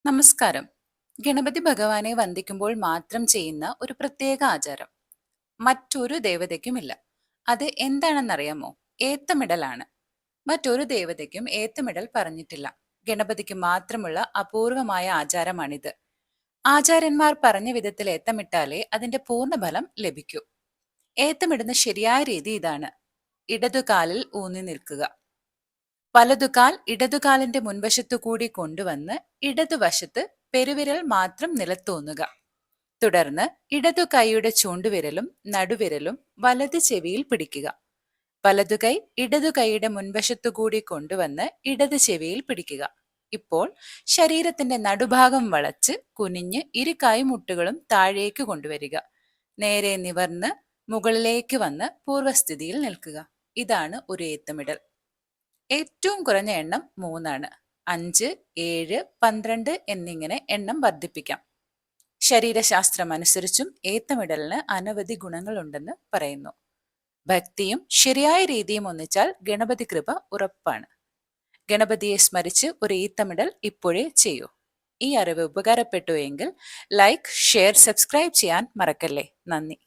നമസ്കാരം. ഗണപതി ഭഗവാനെ വന്ദിക്കുമ്പോൾ മാത്രം ചെയ്യുന്ന ഒരു പ്രത്യേക ആചാരം മറ്റൊരു ദേവതയ്ക്കുമില്ല. അത് എന്താണെന്നറിയാമോ? ഏത്തമിടലാണ്. മറ്റൊരു ദേവതയ്ക്കും ഏത്തമിടൽ പറഞ്ഞിട്ടില്ല. ഗണപതിക്ക് മാത്രമുള്ള അപൂർവമായ ആചാരമാണിത്. ആചാര്യന്മാർ പറഞ്ഞ വിധത്തിൽ ഏത്തമിട്ടാലേ അതിന്റെ പൂർണ്ണഫലം ലഭിക്കൂ. ഏത്തമിടുന്ന ശരിയായ രീതി ഇതാണ്: ഇടതുകാലിൽ ഊന്നി നിൽക്കുക. വലതുകാൽ ഇടതുകാലിന്റെ മുൻവശത്തു കൂടി കൊണ്ടുവന്ന് ഇടതുവശത്ത് പെരുവിരൽ മാത്രം നിലത്തൂന്നുക. തുടർന്ന് ഇടതു കൈയുടെ ചൂണ്ടുവിരലും നടുവിരലും വലത് ചെവിയിൽ പിടിക്കുക. വലതുകൈ ഇടതു കൈയുടെ മുൻവശത്തു കൂടി കൊണ്ടുവന്ന് ഇടത് ചെവിയിൽ പിടിക്കുക. ഇപ്പോൾ ശരീരത്തിന്റെ നടുഭാഗം വളച്ച് കുനിഞ്ഞ് ഇരു കൈമുട്ടുകളും താഴേക്ക് കൊണ്ടുവരിക. നേരെ നിവർന്ന് മുകളിലേക്ക് വന്ന് പൂർവ്വസ്ഥിതിയിൽ നിൽക്കുക. ഇതാണ് ഒരു ഏത്തമിടൽ. ഏറ്റവും കുറഞ്ഞ എണ്ണം 3 5, 7, 12 എന്നിങ്ങനെ എണ്ണം വർദ്ധിപ്പിക്കാം. ശരീരശാസ്ത്രം അനുസരിച്ചും ഏത്തമിടലിന് അനവധി ഗുണങ്ങളുണ്ടെന്ന് പറയുന്നു. ഭക്തിയും ശരിയായ രീതിയും ഒന്നിച്ചാൽ ഗണപതി കൃപ ഉറപ്പാണ്. ഗണപതിയെ സ്മരിച്ച് ഒരു ഏത്തമിടൽ ഇപ്പോഴേ ചെയ്യൂ. ഈ അറിവ് ഉപകാരപ്പെട്ടു എങ്കിൽ ലൈക്ക്, ഷെയർ, സബ്സ്ക്രൈബ് ചെയ്യാൻ മറക്കല്ലേ. നന്ദി.